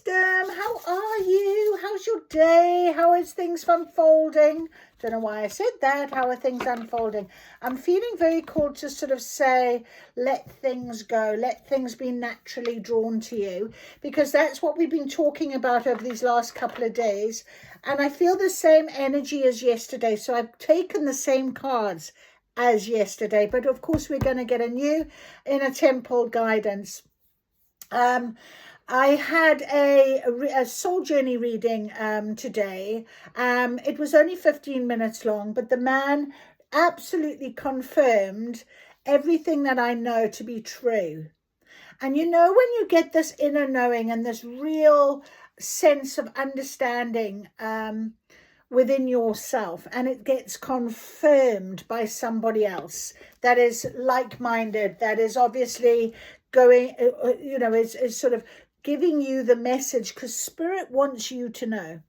wisdom. How are you? How's your day? How is things unfolding? Don't know why I said that. How are things unfolding? I'm feeling very called to sort of say, let things go. Let things be naturally drawn to you, because that's what we've been talking about over these last couple of days. And I feel the same energy as yesterday. So I've taken the same cards as yesterday. But of course, we're going to get a new Inner Temple guidance. I had a soul journey reading today. It was only 15 minutes long, but the man absolutely confirmed everything that I know to be true. And you know, when you get this inner knowing and this real sense of understanding within yourself, and it gets confirmed by somebody else that is like-minded, that is obviously going, is sort of giving you the message, because Spirit wants you to know.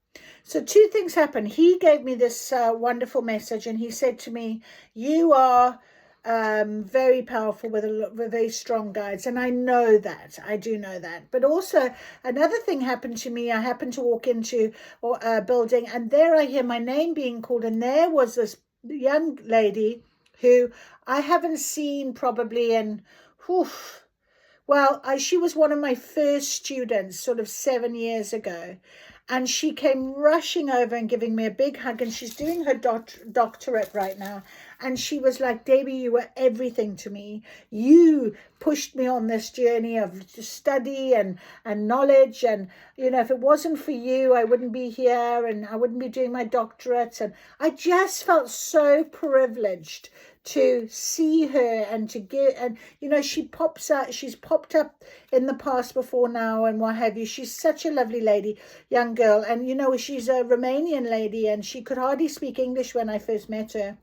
So two things happened. He gave me this wonderful message, and he said to me, you are very powerful with very strong guides. And I know that. I do know that. But also another thing happened to me. I happened to walk into a building, and there I hear my name being called. And there was this young lady who I haven't seen probably in, she was one of my first students sort of 7 years ago. And she came rushing over and giving me a big hug. And she's doing her doctorate right now. And she was like, Debbie, you were everything to me. You pushed me on this journey of study and knowledge. And, if it wasn't for you, I wouldn't be here and I wouldn't be doing my doctorate. And I just felt so privileged to see her and to give, and she pops out, she's popped up in the past before now and what have you. She's such a lovely lady, young girl, and she's a Romanian lady, and she could hardly speak English when I first met her,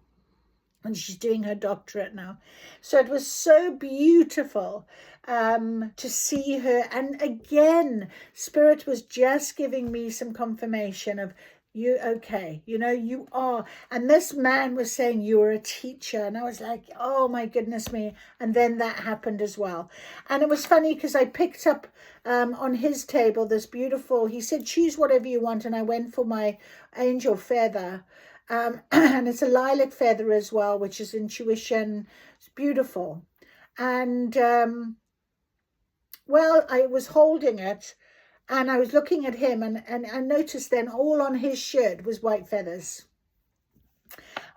and she's doing her doctorate now. So it was so beautiful to see her. And again, Spirit was just giving me some confirmation of, you okay, you are. And this man was saying, you're a teacher. And I was like, oh my goodness me. And then that happened as well. And it was funny because I picked up on his table this beautiful, he said, choose whatever you want. And I went for my angel feather. And it's a lilac feather as well, which is intuition. It's beautiful. And I was holding it. And I was looking at him, and I noticed then all on his shirt was white feathers.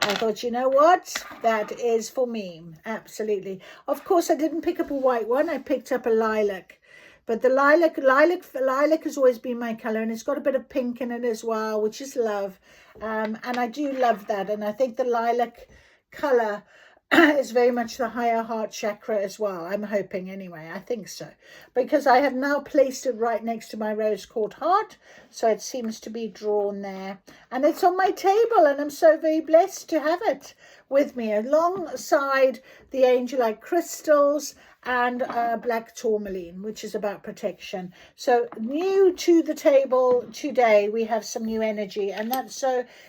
I thought, you know what? That is for me. Absolutely. Of course, I didn't pick up a white one. I picked up a lilac. But the lilac has always been my color, and it's got a bit of pink in it as well, which is love. And I do love that. And I think the lilac color is very much the higher heart chakra as well. I'm hoping anyway. I think so. Because I have now placed it right next to my rose quartz heart. So it seems to be drawn there. And it's on my table. And I'm so very blessed to have it with me alongside the angelite crystals and black tourmaline, which is about protection. So new to the table today, we have some new energy, and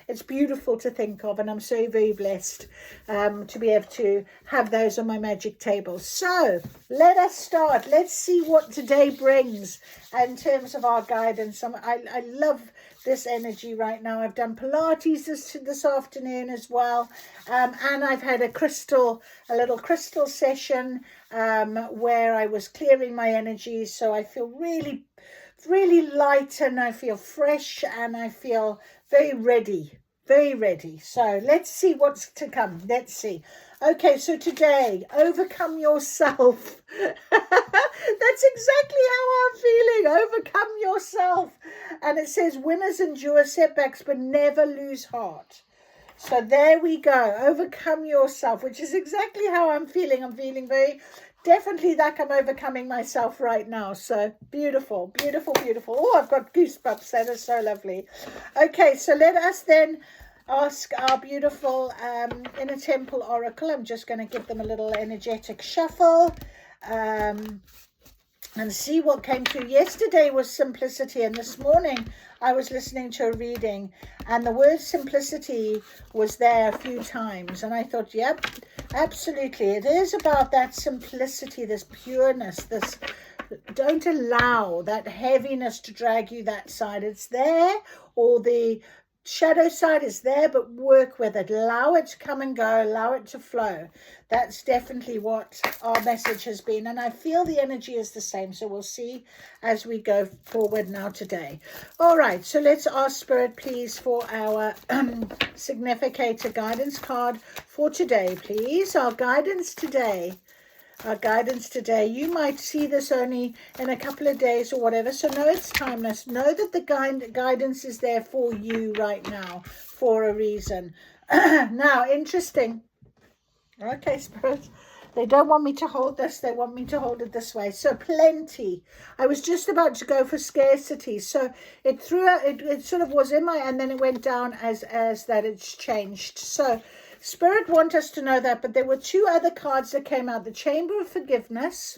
it's beautiful to think of, and I'm so very blessed to be able to have those on my magic table. So let us start. Let's see what today brings in terms of our guidance. I love this energy right now. I've done Pilates this afternoon as well, and I've had a little crystal session where I was clearing my energy. So I feel really, really light, and I feel fresh, and I feel very ready. Very ready. So let's see what's to come. Let's see. Okay, so today, overcome yourself. That's exactly how I'm feeling. Overcome yourself. And it says, winners endure setbacks, but never lose heart. So there we go. Overcome yourself, which is exactly how I'm feeling. I'm feeling very definitely like I'm overcoming myself right now. So beautiful, beautiful, beautiful. Oh, I've got goosebumps. That is so lovely. Okay, so let us then ask our beautiful Inner Temple Oracle. I'm just going to give them a little energetic shuffle and see what came through. Yesterday was simplicity, and this morning I was listening to a reading, and the word simplicity was there a few times, and I thought, yep, absolutely, it is about that simplicity, this pureness, this Don't allow that heaviness to drag you that side. It's there, or the shadow side is there, but work with it. Allow it to come and go. Allow it to flow. That's definitely what our message has been. And I feel the energy is the same. So we'll see as we go forward now today. All right. So let's ask Spirit, please, for our significator guidance card for today, please. Our guidance today. Our guidance today. You might see this only in a couple of days or whatever, so know it's timeless. Know that the guidance is there for you right now for a reason. Now, interesting. Okay, Spirit, they don't want me to hold this, they want me to hold it this way. So plenty. I was just about to go for scarcity, so it threw out, it sort of was in my, and then it went down as that it's changed. So Spirit want us to know that, but there were two other cards that came out, the Chamber of Forgiveness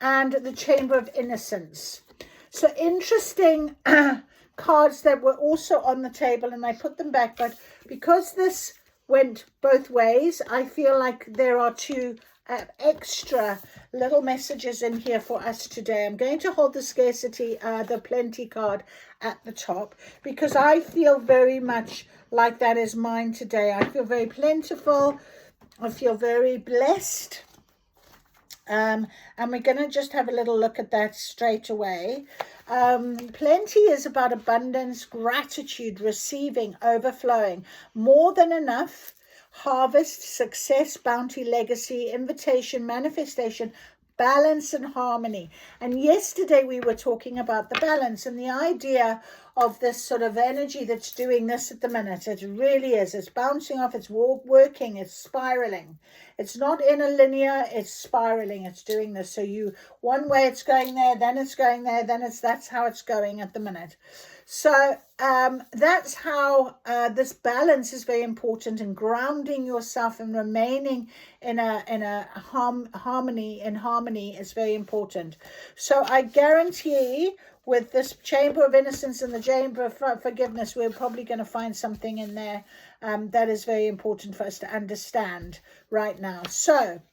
and the Chamber of Innocence. So interesting cards that were also on the table, and I put them back, but because this went both ways, I feel like there are two extra little messages in here for us today. I'm going to hold the scarcity, the plenty card at the top, because I feel very much like that is mine today. I feel very plentiful. I feel very blessed. And we're going to just have a little look at that straight away. Plenty is about abundance, gratitude, receiving, overflowing, more than enough, harvest, success, bounty, legacy, invitation, manifestation, balance and harmony. And yesterday we were talking about the balance and the idea of this sort of energy that's doing this at the minute. It really is. It's bouncing off, it's working, it's spiraling. It's not in a linear, it's spiraling, it's doing this. So you, one way it's going there, then it's going there, then that's how it's going at the minute. So that's how this balance is very important, and grounding yourself and remaining in a harmony is very important. So I guarantee with this Chamber of Innocence and the Chamber of Forgiveness, we're probably going to find something in there that is very important for us to understand right now. So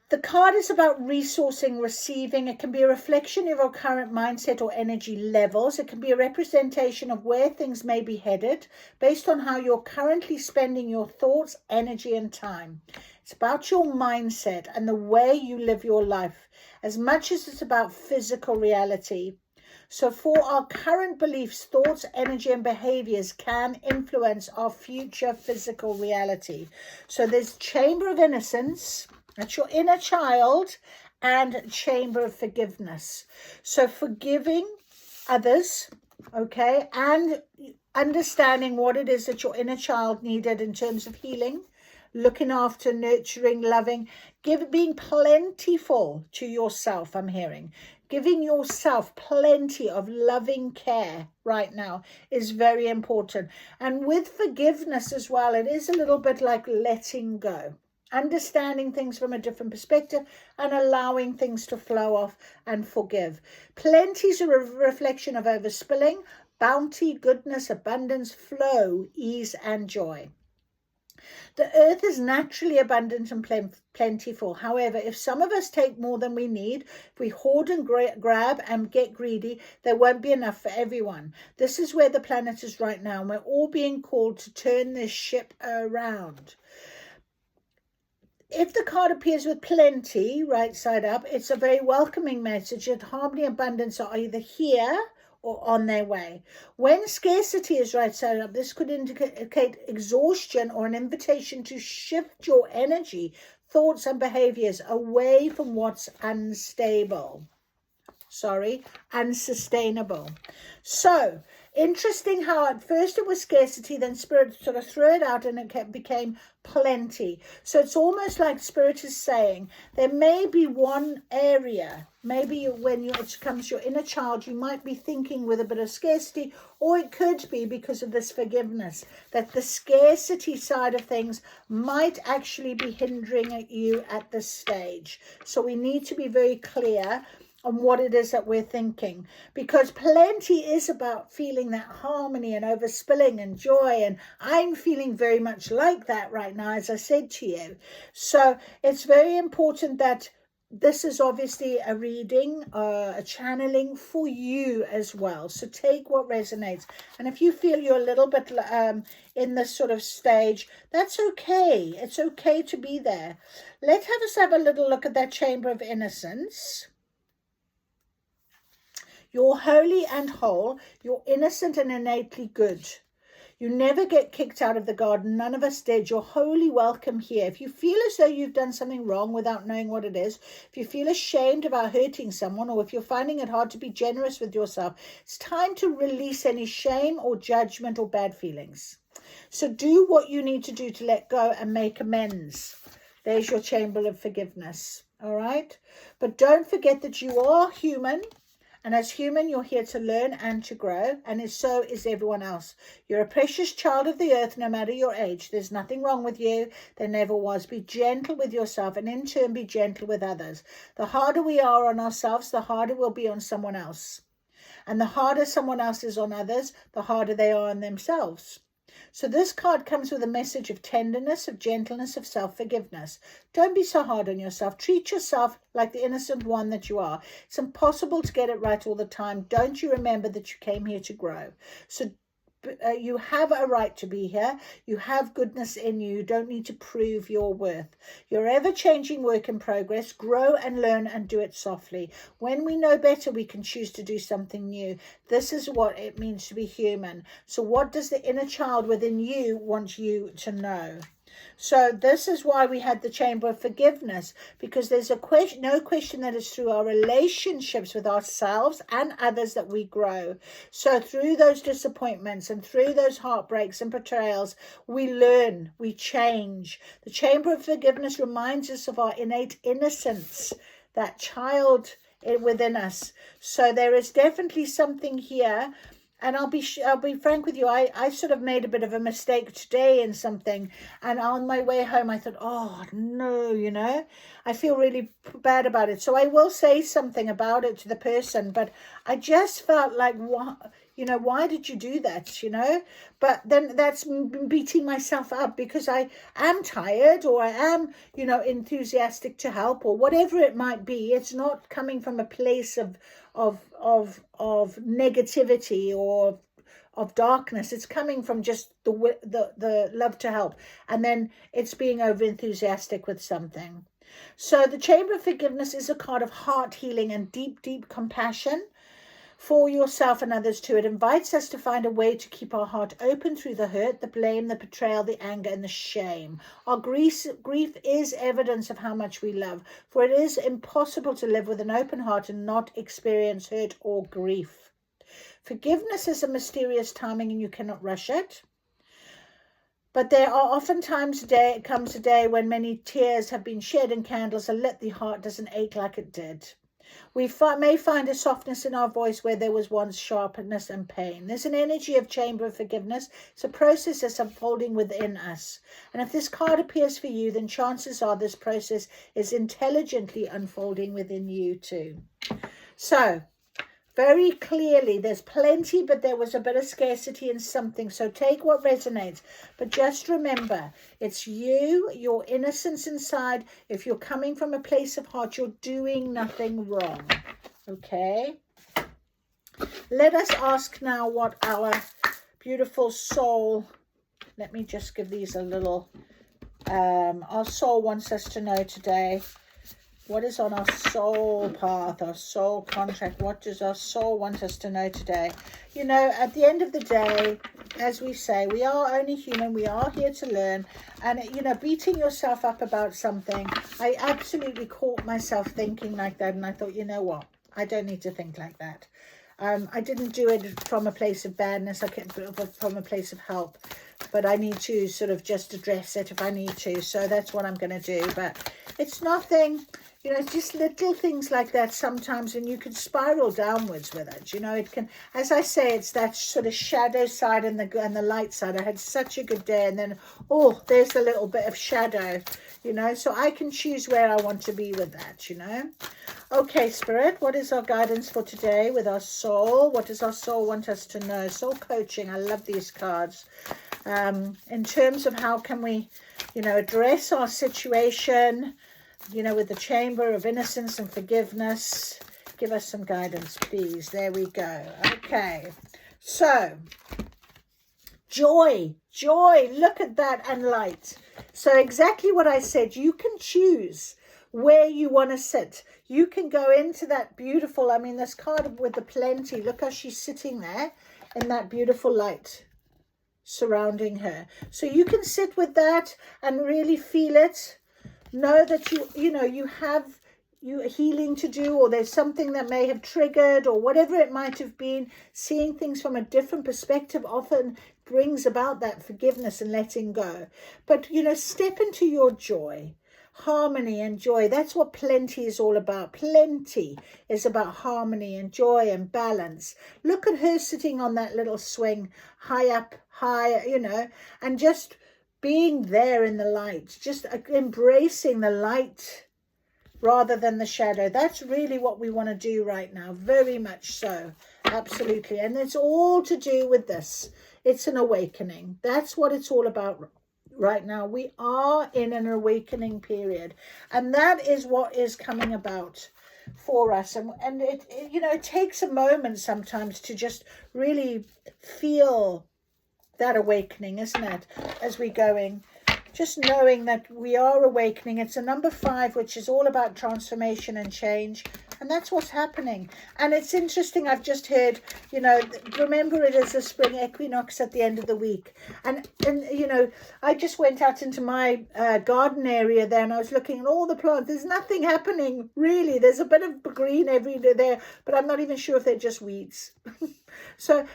the card is about resourcing, receiving. It can be a reflection of your current mindset or energy levels. It can be a representation of where things may be headed based on how you're currently spending your thoughts, energy, and time. It's about your mindset and the way you live your life, as much as it's about physical reality. So for our current beliefs, thoughts, energy, and behaviors can influence our future physical reality. So there's Chamber of Innocence, that's your inner child, and Chamber of Forgiveness. So forgiving others, okay, and understanding what it is that your inner child needed in terms of healing, looking after, nurturing, loving, being plentiful to yourself, I'm hearing. Giving yourself plenty of loving care right now is very important. And with forgiveness as well, it is a little bit like letting go. Understanding things from a different perspective and allowing things to flow off and forgive. Plenty is a reflection of overspilling, bounty, goodness, abundance, flow, ease, and joy. The earth is naturally abundant and plentiful. However, if some of us take more than we need, if we hoard and grab and get greedy, there won't be enough for everyone. This is where the planet is right now, and we're all being called to turn this ship around. If the card appears with plenty, right side up, it's a very welcoming message that harmony and abundance are either here or on their way. When scarcity is right side up, this could indicate exhaustion or an invitation to shift your energy, thoughts, and behaviors away from what's unstable. Unsustainable. So, interesting how at first it was scarcity, then Spirit sort of threw it out and it became plenty. So it's almost like Spirit is saying there may be one area, maybe when it comes your inner child, you might be thinking with a bit of scarcity, or it could be because of this forgiveness, that the scarcity side of things might actually be hindering you at this stage. So we need to be very clear on what it is that we're thinking, because plenty is about feeling that harmony and overspilling and joy, and I'm feeling very much like that right now, as I said to you. So it's very important that this is obviously a reading, a channeling for you as well. So take what resonates. And if you feel you're a little bit in this sort of stage, that's okay. It's okay to be there. Let's have a little look at that Chamber of Innocence. You're holy and whole. You're innocent and innately good. You never get kicked out of the garden. None of us did. You're wholly welcome here. If you feel as though you've done something wrong without knowing what it is, if you feel ashamed about hurting someone, or if you're finding it hard to be generous with yourself, it's time to release any shame or judgment or bad feelings. So do what you need to do to let go and make amends. There's your chamber of forgiveness. All right? But don't forget that you are human. And as human, you're here to learn and to grow, and so is everyone else. You're a precious child of the earth, no matter your age. There's nothing wrong with you. There never was. Be gentle with yourself, and in turn, be gentle with others. The harder we are on ourselves, the harder we'll be on someone else. And the harder someone else is on others, the harder they are on themselves. So this card comes with a message of tenderness, of gentleness, of self-forgiveness. Don't be so hard on yourself. Treat yourself like the innocent one that you are. It's impossible to get it right all the time. Don't you remember that you came here to grow? So you have a right to be here. You have goodness in you. You don't need to prove your worth. You're ever-changing work in progress. Grow and learn and do it softly. When we know better, we can choose to do something new. This is what it means to be human. So what does the inner child within you want you to know? So this is why we had the Chamber of Forgiveness, because there's no question that it's through our relationships with ourselves and others that we grow. So through those disappointments and through those heartbreaks and betrayals, we learn, we change. The Chamber of Forgiveness reminds us of our innate innocence, that child within us. So there is definitely something here. And I'll be frank with you, I sort of made a bit of a mistake today in something. And on my way home, I thought, oh, no, you know, I feel really bad about it. So I will say something about it to the person. But I just felt like, what, you know, why did you do that, you know? But then that's beating myself up because I am tired, or I am, you know, enthusiastic to help, or whatever it might be. It's not coming from a place of negativity or of darkness. It's coming from just the love to help, and then it's being over enthusiastic with something. So the Chamber of Forgiveness is a card of heart healing and deep compassion for yourself and others too. It invites us to find a way to keep our heart open through the hurt, the blame, the betrayal, the anger, and the shame. Our grief is evidence of how much we love, for it is impossible to live with an open heart and not experience hurt or grief. Forgiveness is a mysterious timing, and you cannot rush it. But there are often comes a day when many tears have been shed and candles are lit. The heart doesn't ache like it did. We may find a softness in our voice where there was once sharpness and pain. There's an energy of Chamber of Forgiveness. It's a process that's unfolding within us. And if this card appears for you, then chances are this process is intelligently unfolding within you too. So, very clearly, there's plenty, but there was a bit of scarcity in something. So take what resonates. But just remember, it's you, your innocence inside. If you're coming from a place of heart, you're doing nothing wrong. Okay? Let us ask now what our beautiful soul, let me just give these a little, our soul wants us to know today. What is on our soul path, our soul contract? What does our soul want us to know today? You know, at the end of the day, as we say, we are only human. We are here to learn. And, you know, beating yourself up about something, I absolutely caught myself thinking like that. And I thought, you know what? I don't need to think like that. I didn't do it from a place of badness. I came from a place of help. But I need to sort of just address it if I need to. So that's what I'm going to do. But it's nothing, you know, it's just little things like that sometimes, and you can spiral downwards with it. You know, it can, as I say, it's that sort of shadow side and the light side. I had such a good day, and then, oh, there's a little bit of shadow, you know. So I can choose where I want to be with that, you know. Okay, Spirit, what is our guidance for today with our soul? What does our soul want us to know? Soul coaching, I love these cards. In terms of how can we, you know, address our situation, you know, with the chamber of innocence and forgiveness. Give us some guidance, please. There we go. Okay. So, joy, look at that, and light. So exactly what I said, you can choose where you want to sit. You can go into that beautiful, I mean, this card with the plenty, look how she's sitting there in that beautiful light surrounding her. So you can sit with that and really feel it. Know that you have healing to do, or there's something that may have triggered, or whatever it might have been. Seeing things from a different perspective often brings about that forgiveness and letting go. But step into your joy, harmony and joy. That's what plenty is all about. Plenty is about harmony and joy and balance. Look at her sitting on that little swing, high up, and just being there in the light, just embracing the light rather than the shadow. That's really what we want to do right now, very much so. Absolutely. And it's all to do with this. It's an awakening. That's what it's all about right now. We are in an awakening period, and that is what is coming about for us. And it takes a moment sometimes to just really feel that awakening, isn't it, as we're going. Just knowing that we are awakening. It's a number 5, which is all about transformation and change. And that's what's happening. And it's interesting, I've just heard, remember it is the spring equinox at the end of the week. And I just went out into my garden area there, and I was looking at all the plants. There's nothing happening, really. There's a bit of green every day there, but I'm not even sure if they're just weeds. So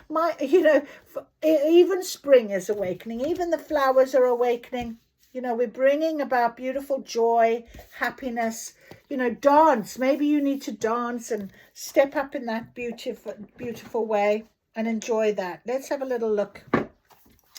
even spring is awakening. Even the flowers are awakening. We're bringing about beautiful joy, happiness. Dance. Maybe you need to dance and step up in that beautiful way and enjoy that. Let's have a little look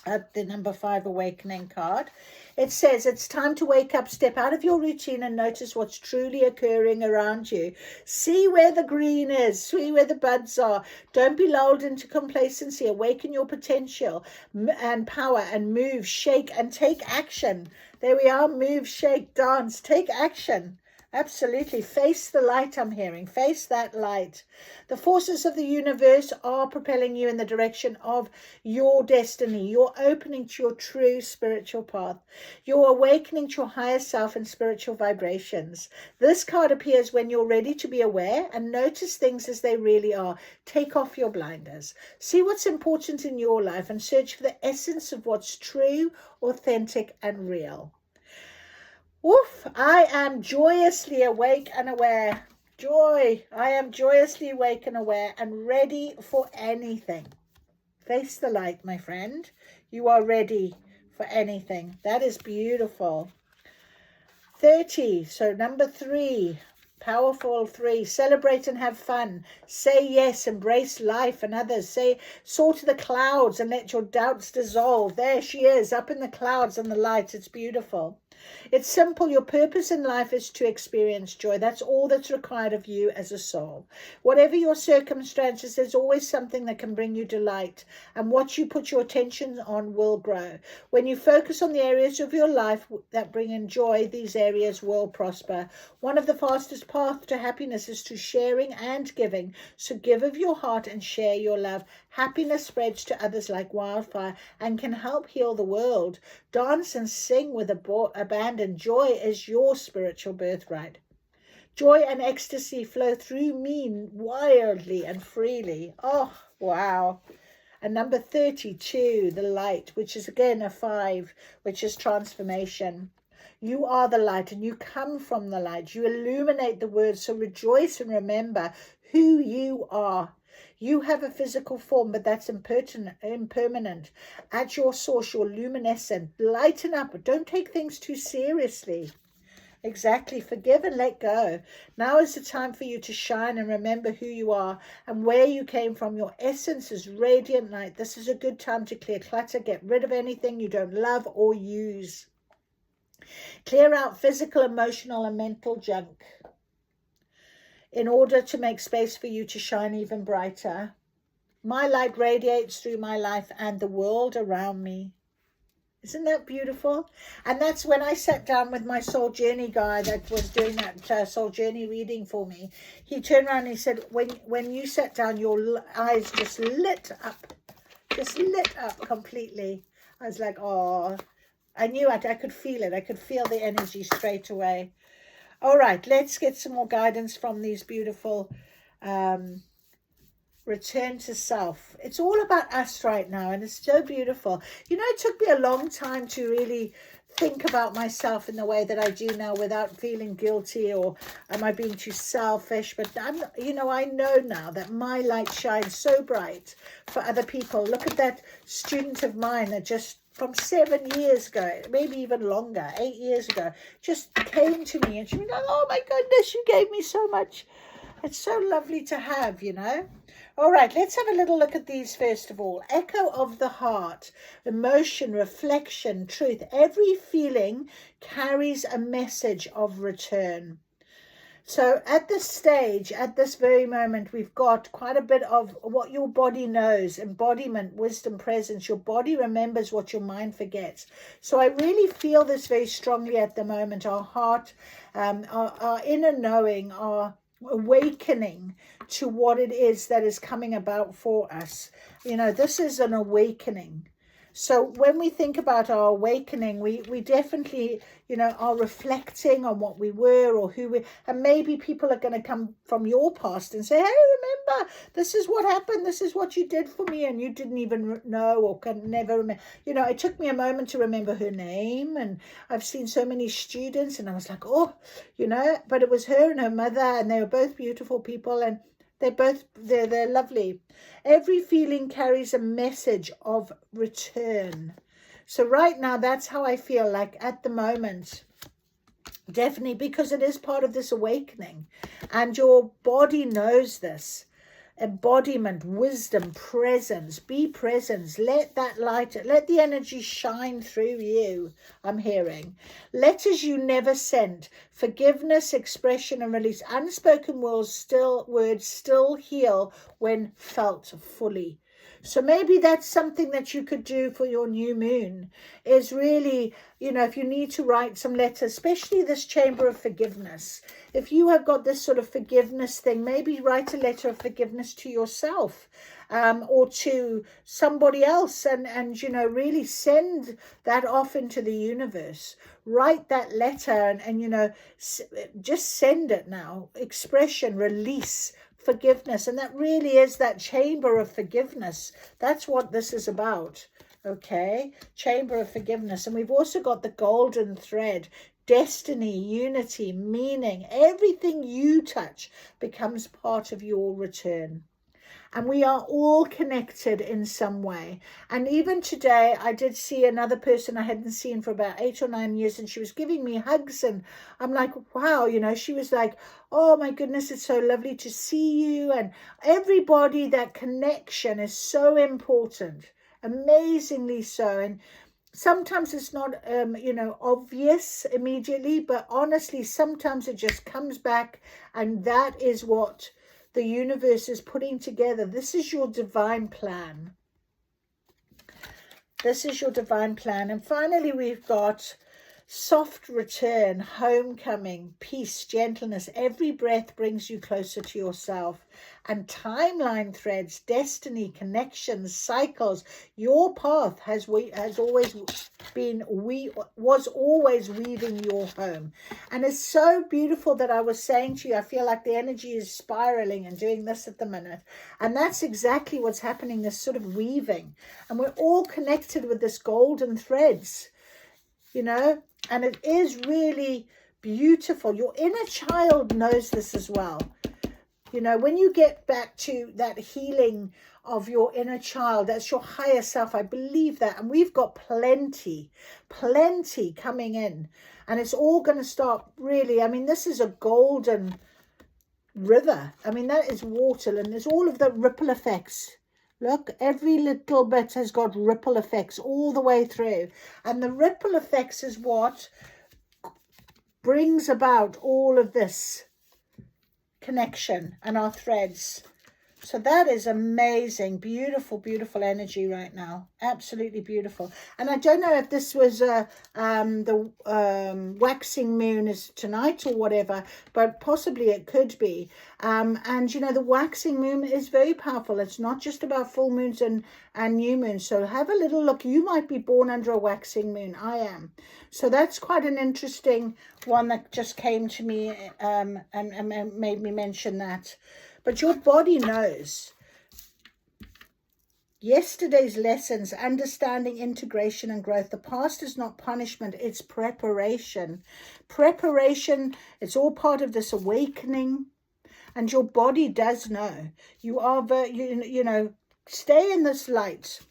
at the number 5 awakening card. It says it's time to wake up, step out of your routine and notice what's truly occurring around you. See where the green is, see where the buds are. Don't be lulled into complacency. Awaken your potential and power, and move, shake, and take action. There we are. Move, shake, dance, take action. Absolutely. Face the light, I'm hearing. Face that light. The forces of the universe are propelling you in the direction of your destiny. You're opening to your true spiritual path. You're awakening to your higher self and spiritual vibrations. This card appears when you're ready to be aware and notice things as they really are. Take off your blinders. See what's important in your life and search for the essence of what's true, authentic, and real. Oof, I am joyously awake and aware. Joy. I am joyously awake and aware and ready for anything. Face the light, my friend. You are ready for anything. That is beautiful. 30. So number 3. Powerful 3. Celebrate and have fun. Say yes. Embrace life and others. Soar to the clouds and let your doubts dissolve. There she is, up in the clouds and the light. It's beautiful. It's simple. Your purpose in life is to experience joy. That's all that's required of you as a soul. Whatever your circumstances, there's always something that can bring you delight. And what you put your attention on will grow. When you focus on the areas of your life that bring in joy, these areas will prosper. One of the fastest paths to happiness is to sharing and giving. So give of your heart and share your love. Happiness spreads to others like wildfire and can help heal the world. Dance and sing with abandon. Joy is your spiritual birthright. Joy and ecstasy flow through me wildly and freely. Oh, wow. And number 32, the light, which is again a 5, which is transformation. You are the light and you come from the light. You illuminate the world. So rejoice and remember who you are. You have a physical form, but that's impermanent. At your source, you're luminescent. Lighten up, but don't take things too seriously. Exactly. Forgive and let go. Now is the time for you to shine and remember who you are and where you came from. Your essence is radiant light. This is a good time to clear clutter. Get rid of anything you don't love or use. Clear out physical, emotional, and mental junk in order to make space for you to shine even brighter. My light radiates through my life and the world around me Isn't that beautiful? And that's when I sat down with my soul journey guy that was doing that soul journey reading for me. He turned around and he said, when you sat down, your eyes just lit up completely. I was like, oh, I knew it. I could feel it. I could feel the energy straight away. All right, let's get some more guidance from these beautiful return to self. It's all about us right now, and it's so beautiful. You know, it took me a long time to really think about myself in the way that I do now without feeling guilty or am I being too selfish. But I know now that my light shines so bright for other people. Look at that student of mine that just from 7 years ago, maybe even longer, 8 years ago, just came to me and she was like, oh my goodness, you gave me so much. It's so lovely to have, you know. All right, let's have a little look at these first of all. Echo of the heart, emotion, reflection, truth. Every feeling carries a message of return. So at this stage, at this very moment, we've got quite a bit of what your body knows, embodiment, wisdom, presence. Your body remembers what your mind forgets. So I really feel this very strongly at the moment. Our heart, our inner knowing, our awakening to what it is that is coming about for us. You know, this is an awakening. So when we think about our awakening, we definitely, you know, are reflecting on what we were or who we, and maybe people are going to come from your past and say, hey, remember, this is what happened. This is what you did for me. And you didn't even know or can never remember. You know, it took me a moment to remember her name. And I've seen so many students and I was like, oh, you know, but it was her and her mother and they were both beautiful people and they're lovely. Every feeling carries a message of return. So right now, that's how I feel like at the moment. Definitely, because it is part of this awakening. And your body knows this. Embodiment, wisdom, presence. Be presence. Let that light, let the energy shine through you. I'm hearing. Letters you never sent. Forgiveness, expression and release. Unspoken words still heal when felt fully. So maybe that's something that you could do for your new moon, is really, you know, if you need to write some letters, especially this chamber of forgiveness. If you have got this sort of forgiveness thing, maybe write a letter of forgiveness to yourself or to somebody else and, you know, really send that off into the universe. Write that letter and you know, just send it now. Expression, release, forgiveness. And that really is that chamber of forgiveness. That's what this is about. Okay, chamber of forgiveness. And we've also got the golden thread, destiny, unity, meaning. Everything you touch becomes part of your return. And we are all connected in some way. And even today, I did see another person I hadn't seen for about 8 or 9 years, and she was giving me hugs. And I'm like, wow, you know, she was like, oh my goodness, it's so lovely to see you. And everybody, that connection is so important, amazingly so. And sometimes it's not, you know, obvious immediately, but honestly, sometimes it just comes back, and that is what the universe is putting together. This is your divine plan. This is your divine plan. And finally, we've got soft return, homecoming, peace, gentleness. Every breath brings you closer to yourself. And timeline threads, destiny, connections, cycles. Your path was always weaving your home. And it's so beautiful that I was saying to you, I feel like the energy is spiraling and doing this at the minute. And that's exactly what's happening, this sort of weaving. And we're all connected with this golden threads, you know, and it is really beautiful. Your inner child knows this as well. You know, when you get back to that healing of your inner child, that's your higher self. I believe that. And we've got plenty coming in. And it's all going to start really, I mean, this is a golden river. I mean, that is water. And there's all of the ripple effects. Look, every little bit has got ripple effects all the way through. And the ripple effects is what brings about all of this connection and our threads. So that is amazing. Beautiful, beautiful energy right now. Absolutely beautiful. And I don't know if this was the waxing moon is tonight or whatever, but possibly it could be. And, you know, the waxing moon is very powerful. It's not just about full moons and new moons. So have a little look. You might be born under a waxing moon. I am. So that's quite an interesting one that just came to me and made me mention that. But your body knows. Yesterday's lessons, understanding, integration and growth. The past is not punishment, it's preparation. Preparation, it's all part of this awakening. And your body does know. You are, you know, stay in this light.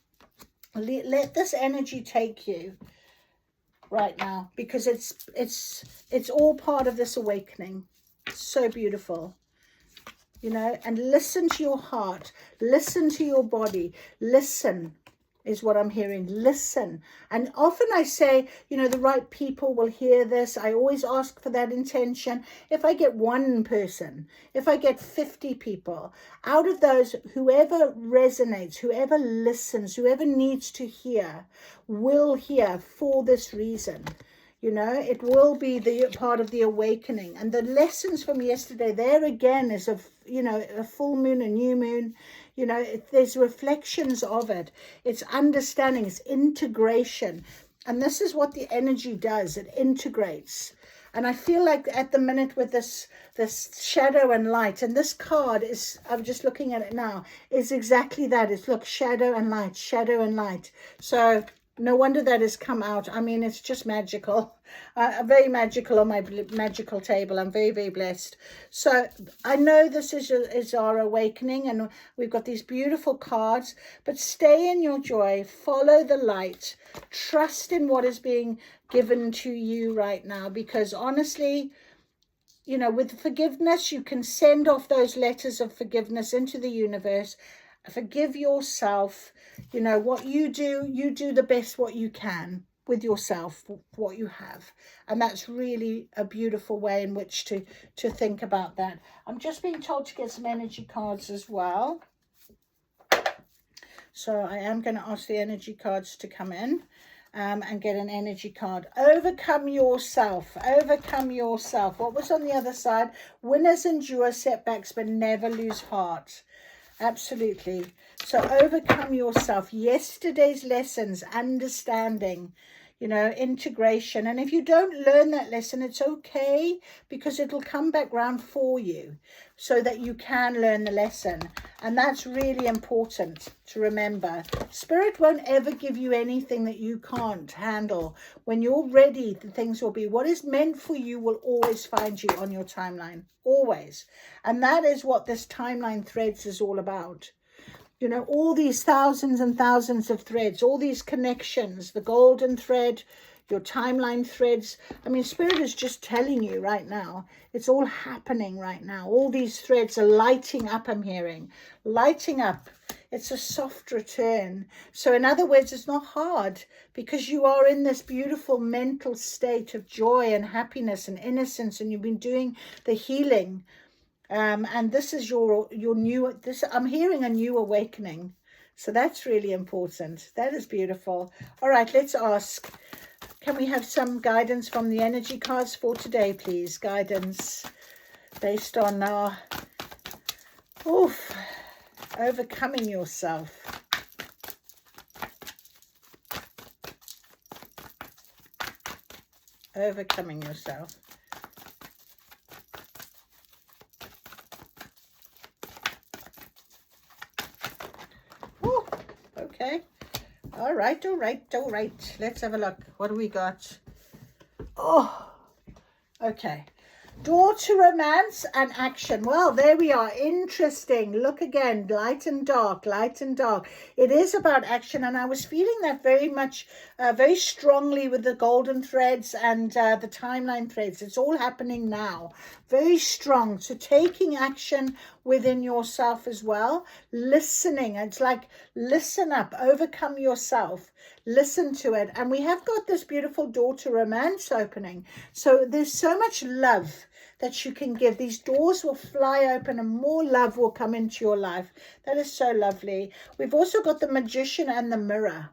Let this energy take you right now, because it's all part of this awakening. So beautiful. You know, and listen to your heart, listen to your body, listen is what I'm hearing, listen. And often I say, you know, the right people will hear this. I always ask for that intention. If I get one person, if I get 50 people, out of those, whoever resonates, whoever listens, whoever needs to hear, will hear for this reason. You know, it will be the part of the awakening. And the lessons from yesterday, there again is you know, a full moon, a new moon. You know, there's reflections of it. It's understanding, it's integration. And this is what the energy does. It integrates. And I feel like at the minute with this shadow and light, and this card is, I'm just looking at it now, is exactly that. It's, look, shadow and light, shadow and light. So no wonder that has come out. I mean, it's just magical. Very magical on my magical table. I'm very, very blessed. So I know this is our awakening, and we've got these beautiful cards, but stay in your joy, follow the light, trust in what is being given to you right now, because honestly, you know, with forgiveness, you can send off those letters of forgiveness into the universe. Forgive yourself. You know, what you do the best what you can with yourself, what you have. And that's really a beautiful way in which to think about that. I'm just being told to get some energy cards as well. So I am going to ask the energy cards to come in and get an energy card. Overcome yourself. Overcome yourself. What was on the other side? Winners endure setbacks but never lose heart. Absolutely. So overcome yourself. Yesterday's lessons, understanding, you know, integration. And if you don't learn that lesson, it's okay, because it'll come back round for you so that you can learn the lesson. And that's really important to remember. Spirit won't ever give you anything that you can't handle. When you're ready, the things will be. What is meant for you will always find you on your timeline. Always. And that is what this timeline threads is all about. You know, all these thousands and thousands of threads, all these connections, the golden thread, your timeline threads. I mean, Spirit is just telling you right now, it's all happening right now. All these threads are lighting up, I'm hearing, lighting up. It's a soft return. So in other words, it's not hard, because you are in this beautiful mental state of joy and happiness and innocence, and you've been doing the healing. And this is your new, I'm hearing a new awakening. So that's really important. That is beautiful. All right, let's ask, can we have some guidance from the energy cards for today, please? Guidance based on our overcoming yourself. Overcoming yourself. Okay. All right. Let's have a look. What do we got? Oh, okay. Door to romance and action. Well, there we are. Interesting. Look again. Light and dark, light and dark. It is about action, and I was feeling that very much, very strongly with the golden threads and the timeline threads. It's all happening now. Very strong. So taking action within yourself as well. Listening. It's like, listen up. Overcome yourself. Listen to it. And we have got this beautiful door to romance opening. So there's so much love. that you can give. These doors will fly open and more love will come into your life. That is so lovely. We've also got the Magician and the Mirror.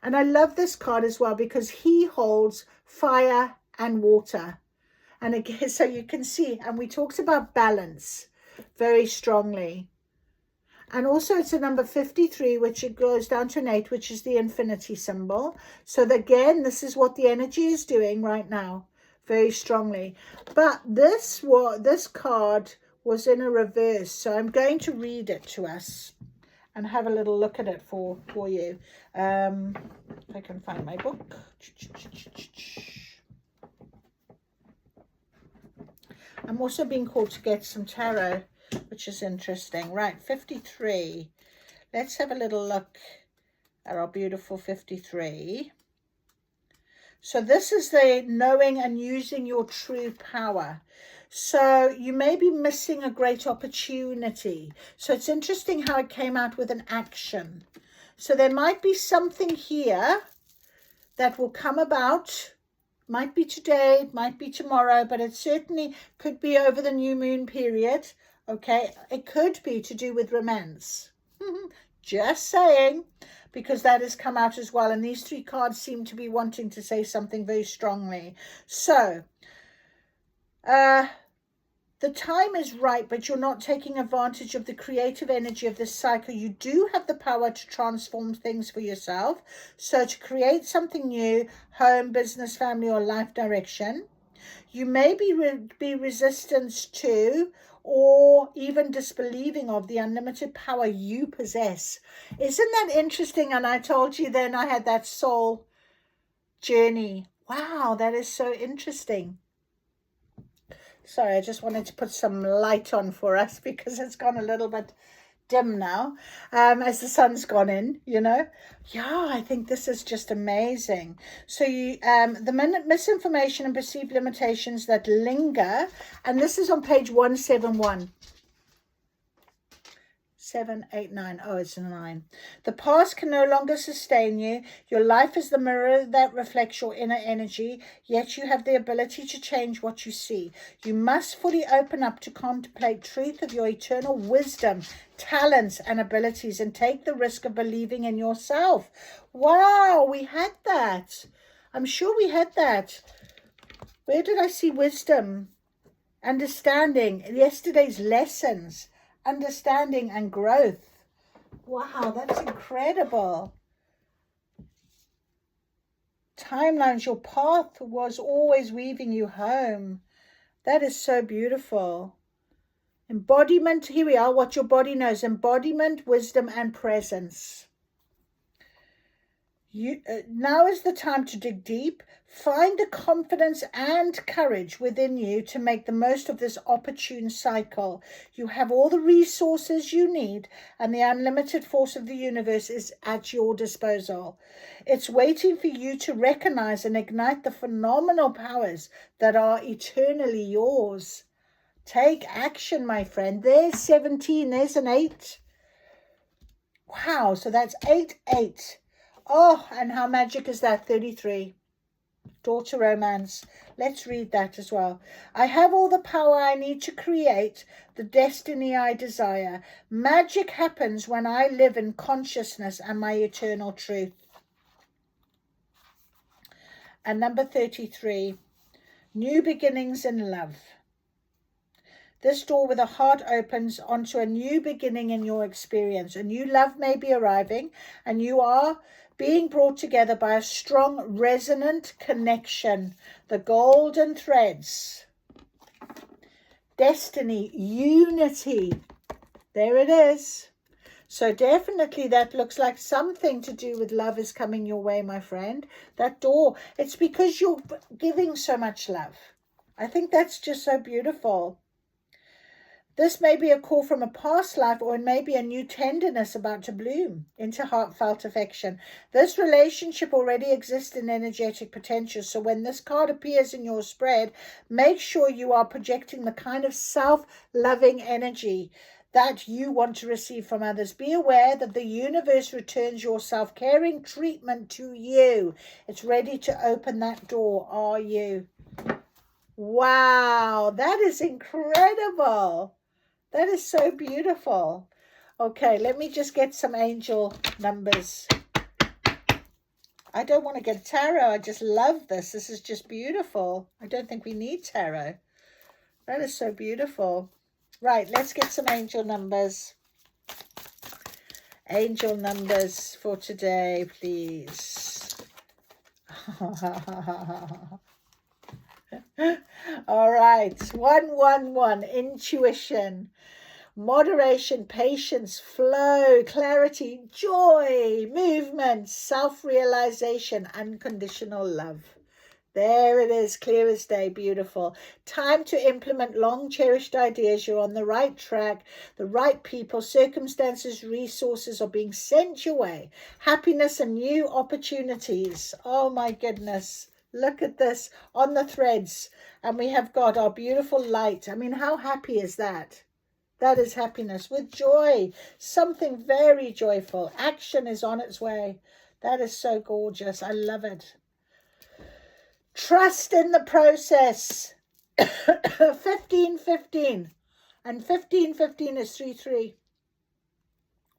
And I love this card as well because he holds fire and water. And again, so you can see, and we talked about balance very strongly. And also it's a number 53, which it goes down to an 8, which is the infinity symbol. So again, this is what the energy is doing right now, very strongly. But this card was in a reverse. So I'm going to read it to us and have a little look at it for you. If I can find my book. I'm also being called to get some tarot, which is interesting. Right, 53. Let's have a little look at our beautiful 53. So this is the knowing and using your true power. So you may be missing a great opportunity. So it's interesting how it came out with an action. So there might be something here that will come about. Might be today, it might be tomorrow, but it certainly could be over the new moon period. Okay, it could be to do with romance. Just saying, because that has come out as well. And these 3 cards seem to be wanting to say something very strongly. So, the time is right, but you're not taking advantage of the creative energy of this cycle. You do have the power to transform things for yourself. So to create something new, home, business, family, or life direction. You may be resistant to or even disbelieving of the unlimited power you possess. Isn't that interesting? And I told you then I had that soul journey. Wow, that is so interesting. Sorry, I just wanted to put some light on for us because it's gone a little bit dim now as the sun's gone in, you know. Yeah, I think this is just amazing. So you the misinformation and perceived limitations that linger, and this is on page 171. 7, 8, 9. Oh, it's a 9. The past can no longer sustain you. Your life is the mirror that reflects your inner energy, yet you have the ability to change what you see. You must fully open up to contemplate truth of your eternal wisdom, talents, and abilities, and take the risk of believing in yourself. Wow, we had that. I'm sure we had that. Where did I see wisdom? Understanding. Yesterday's lessons. Understanding and growth. Wow, that's incredible. Timelines, your path was always weaving you home. That is so beautiful. Embodiment, here we are, what your body knows. Embodiment, wisdom, and presence. Now is the time to dig deep. Find the confidence and courage within you to make the most of this opportune cycle. You have all the resources you need, and the unlimited force of the universe is at your disposal. It's waiting for you to recognize and ignite the phenomenal powers that are eternally yours. Take action, my friend. There's 17. There's an 8. Wow, so that's 8, 8. Oh, and how magic is that? 33. Daughter romance. Let's read that as well. I have all the power I need to create the destiny I desire. Magic happens when I live in consciousness and my eternal truth. And number 33. New beginnings in love. This door with a heart opens onto a new beginning in your experience. A new love may be arriving, and you are being brought together by a strong, resonant connection. The golden threads. Destiny, unity. There it is. So definitely that looks like something to do with love is coming your way, my friend. That door, it's because you're giving so much love. I think that's just so beautiful. This may be a call from a past life, or it may be a new tenderness about to bloom into heartfelt affection. This relationship already exists in energetic potential. So when this card appears in your spread, make sure you are projecting the kind of self-loving energy that you want to receive from others. Be aware that the universe returns your self-caring treatment to you. It's ready to open that door. Are you? Wow, that is incredible. That is so beautiful. Okay, let me just get some angel numbers. I don't want to get tarot. I just love this. This is just beautiful. I don't think we need tarot. That is so beautiful. Right, let's get some angel numbers. Angel numbers for today, please. All right, 111, intuition, moderation, patience, flow, clarity, joy, movement, self-realization, unconditional love. There it is, clear as day, beautiful. Time to implement long cherished ideas. You're on the right track. The right people, circumstances, resources are being sent your way. Happiness and new opportunities. Oh my goodness. Look at this on the threads. And we have got our beautiful light. I mean, how happy is that? That is happiness with joy. Something very joyful. Action is on its way. That is so gorgeous. I love it. Trust in the process. 1515. And 1515 is 33.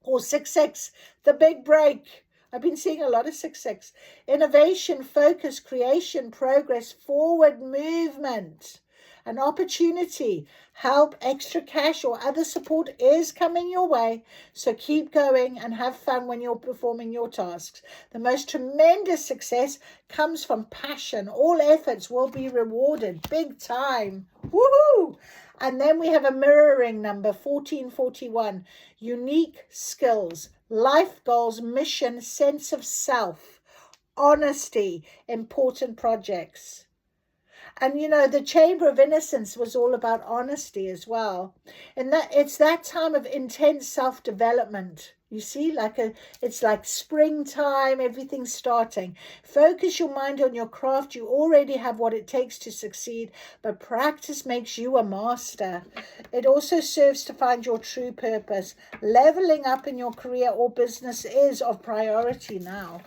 Or 66. The big break. I've been seeing a lot of 66. Innovation, focus, creation, progress, forward movement. An opportunity, help, extra cash or other support is coming your way. So keep going and have fun when you're performing your tasks. The most tremendous success comes from passion. All efforts will be rewarded big time. Woohoo! And then we have a mirroring number, 1441. Unique skills, life goals, mission, sense of self, honesty, important projects. And, you know, the Chamber of Innocence was all about honesty as well. And that it's that time of intense self-development. You see, it's like springtime, everything's starting. Focus your mind on your craft. You already have what it takes to succeed, but practice makes you a master. It also serves to find your true purpose. Leveling up in your career or business is of priority now.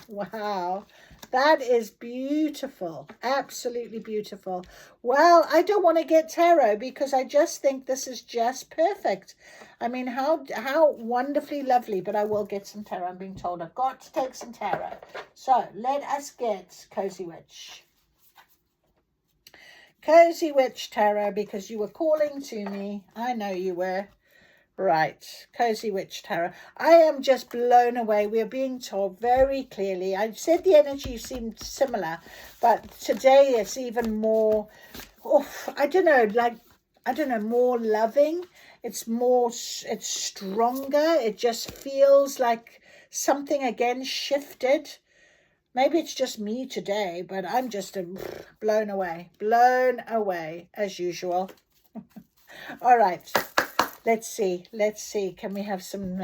Wow. That is beautiful. Absolutely beautiful. Well, I don't want to get tarot because I just think this is just perfect. I mean, how wonderfully lovely. But I will get some tarot. I'm being told I've got to take some tarot. So let us get Cozy Witch. Cozy Witch Tarot, because you were calling to me. I know you were. Right, Cozy Witch Tarot. I am just blown away. We are being told very clearly. I said the energy seemed similar, but today it's even more, I don't know, more loving. It's stronger. It just feels like something again shifted. Maybe it's just me today, but I'm just blown away as usual. All right. Let's see. Can we have some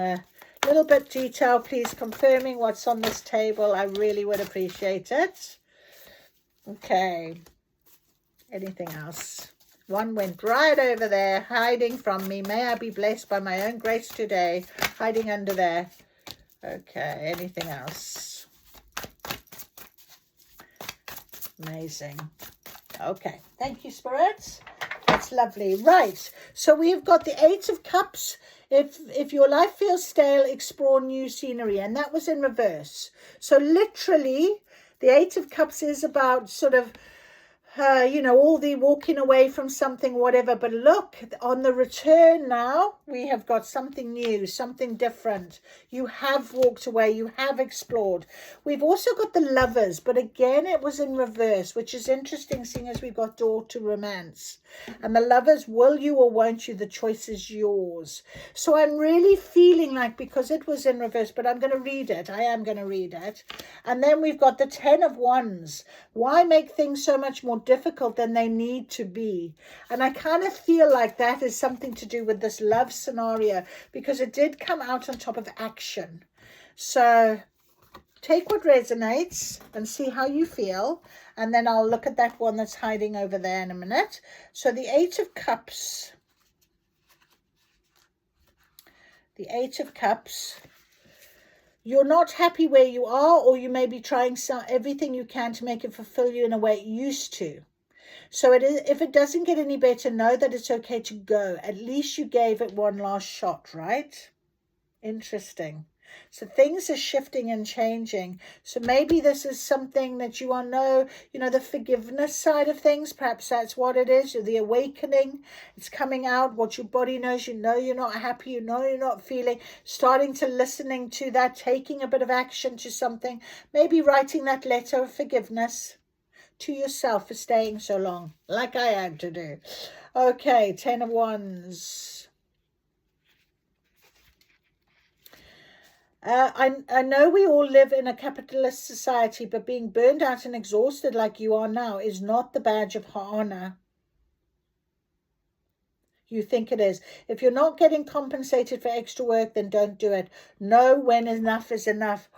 little bit detail, please, confirming what's on this table? I really would appreciate it. Okay. Anything else? One went right over there, hiding from me. May I be blessed by my own grace today, hiding under there. Okay. Anything else? Amazing. Okay. Thank you, spirits. That's lovely. Right, so we've got the Eight of Cups. If your life feels stale, explore new scenery. And that was in reverse. So literally, the Eight of Cups is about sort of, all the walking away from something, whatever. But look, on the return now, we have got something new, something different. You have walked away. You have explored. We've also got the Lovers, but again, it was in reverse, which is interesting, seeing as we've got Door to Romance. And the Lovers, will you or won't you? The choice is yours. So I'm really feeling like, because it was in reverse, but I'm going to read it. I am going to read it. And then we've got the Ten of Wands. Why make things so much more difficult than they need to be? And I kind of feel like that is something to do with this love scenario, because it did come out on top of action. So take what resonates and see how you feel, and then I'll look at that one that's hiding over there in a minute. So the Eight of Cups. The Eight of Cups. You're not happy where you are, or you may be trying everything you can to make it fulfill you in a way it used to. So it is, if it doesn't get any better, know that it's okay to go. At least you gave it one last shot, right? Interesting. So things are shifting and changing. So maybe this is something that you all know, the forgiveness side of things. Perhaps that's what it is. The awakening. It's coming out. What your body knows. You know you're not happy. You know you're not feeling. Starting to listening to that. Taking a bit of action to something. Maybe writing that letter of forgiveness to yourself for staying so long. Like I had to do. Okay, 10 of Wands. I know we all live in a capitalist society, but being burned out and exhausted like you are now is not the badge of honor you think it is. If you're not getting compensated for extra work, then don't do it. Know when enough is enough.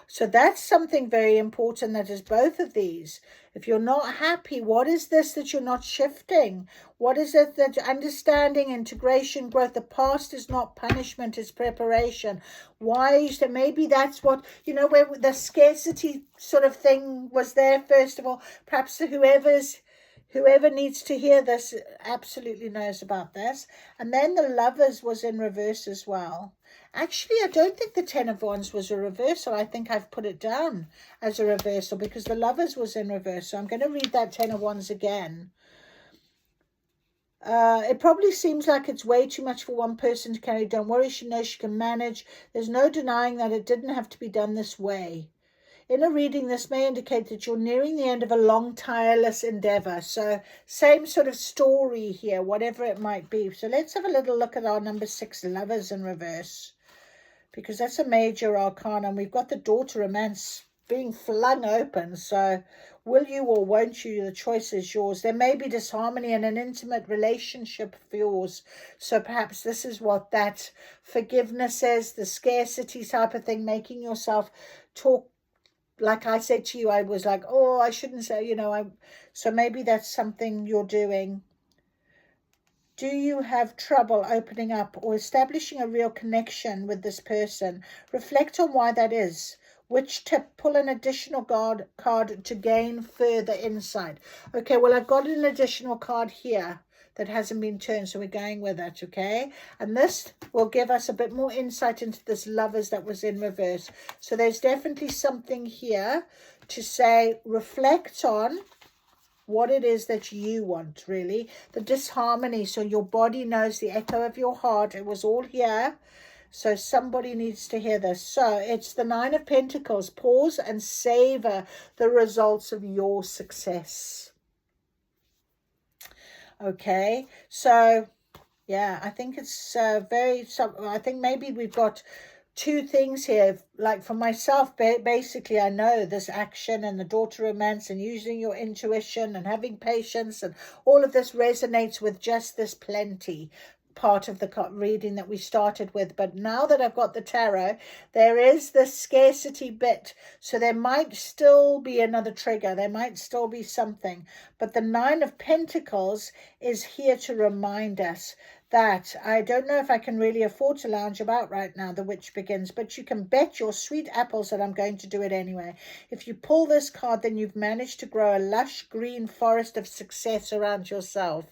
So that's something very important, that is both of these. If you're not happy, what is this that you're not shifting? What is it that understanding, integration, growth? The past is not punishment, it's preparation. Why? So maybe that's what, where the scarcity sort of thing was there, first of all. Perhaps whoever needs to hear this absolutely knows about this. And then the Lovers was in reverse as well. Actually, I don't think the 10 of Wands was a reversal. I think I've put it down as a reversal because the Lovers was in reverse. So I'm going to read that 10 of Wands again. It probably seems like it's way too much for one person to carry. Don't worry, she knows she can manage. There's no denying that it didn't have to be done this way. In a reading, this may indicate that you're nearing the end of a long, tireless endeavor. So same sort of story here, whatever it might be. So let's have a little look at our number 6, Lovers in reverse, because that's a major arcana. And we've got the Daughter Romance being flung open. So will you or won't you? The choice is yours. There may be disharmony in an intimate relationship of yours. So perhaps this is what that forgiveness is, the scarcity type of thing, making yourself talk. Like I said to you, I was like, oh, I shouldn't say, so maybe that's something you're doing. Do you have trouble opening up or establishing a real connection with this person? Reflect on why that is. Which tip? Pull an additional card to gain further insight. Okay, well, I've got an additional card here that hasn't been turned, so we're going with that, okay? And this will give us a bit more insight into this Lovers that was in reverse. So there's definitely something here to say, reflect on what it is that you want, really. The disharmony, so your body knows the echo of your heart. It was all here. So somebody needs to hear this. So it's the 9 of Pentacles. Pause and savor the results of your success. Okay, so yeah, I think it's I think maybe we've got 2 things here. Like for myself, basically, I know this action and the Daughter Romance and using your intuition and having patience and all of this resonates with just this plenty part of the reading that we started with. But now that I've got the tarot, there is this scarcity bit, so there might still be another trigger, there might still be something, but the 9 of Pentacles is here to remind us that I don't know if I can really afford to lounge about right now. The Witch begins, but you can bet your sweet apples that I'm going to do it anyway. If you pull this card, then you've managed to grow a lush green forest of success around yourself.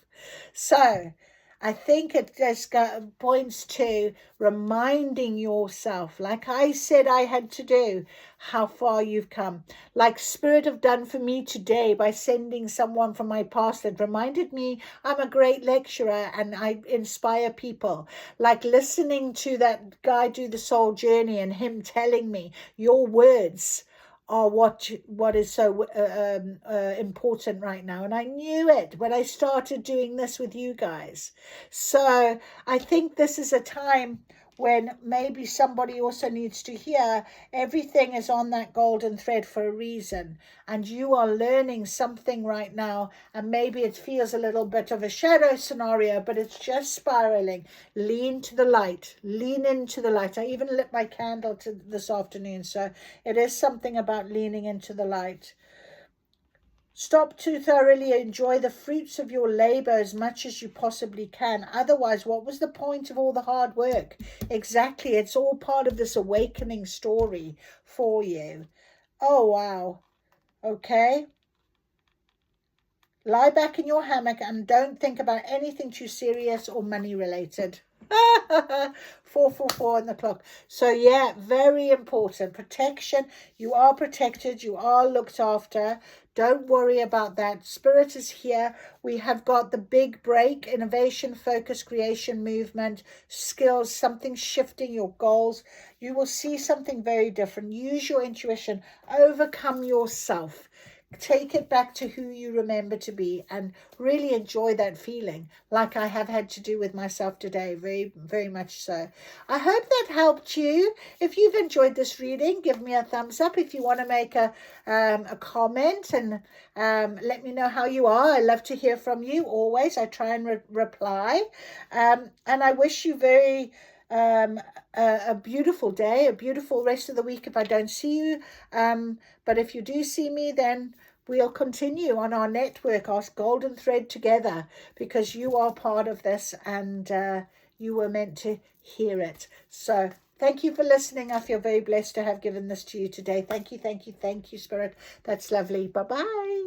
So I think it just points to reminding yourself, like I said I had to do, how far you've come. Like Spirit have done for me today by sending someone from my past that reminded me I'm a great lecturer and I inspire people. Like listening to that guy do the soul journey and him telling me your words are what is so important right now. And I knew it when I started doing this with you guys. So I think this is a time when maybe somebody also needs to hear everything is on that golden thread for a reason, and you are learning something right now, and maybe it feels a little bit of a shadow scenario, but it's just spiraling. Lean to the light, lean into the light. I even lit my candle this afternoon, so it is something about leaning into the light. Stop to thoroughly enjoy the fruits of your labor as much as you possibly can. Otherwise, what was the point of all the hard work? Exactly. It's all part of this awakening story for you. Oh, wow. Okay. lie back in your hammock and don't think about anything too serious or money related. 444 on the clock. So yeah, very important. Protection. You are protected. You are looked after. Don't worry about that. Spirit is here. We have got the big break, innovation, focus, creation, movement, skills, something shifting, your goals. You will see something very different. Use your intuition. Overcome yourself. Take it back to who you remember to be and really enjoy that feeling, like I have had to do with myself today. Very, very much so. I hope that helped you. If you've enjoyed this reading, give me a thumbs up. If you want to make a comment and let me know how you are. I love to hear from you always. I try and reply. And I wish you a beautiful day, a beautiful rest of the week if I don't see you. But if you do see me, then we'll continue on our network, our golden thread together, because you are part of this and you were meant to hear it. So thank you for listening. I feel very blessed to have given this to you today. Thank you, thank you, thank you, Spirit. That's lovely. Bye-bye.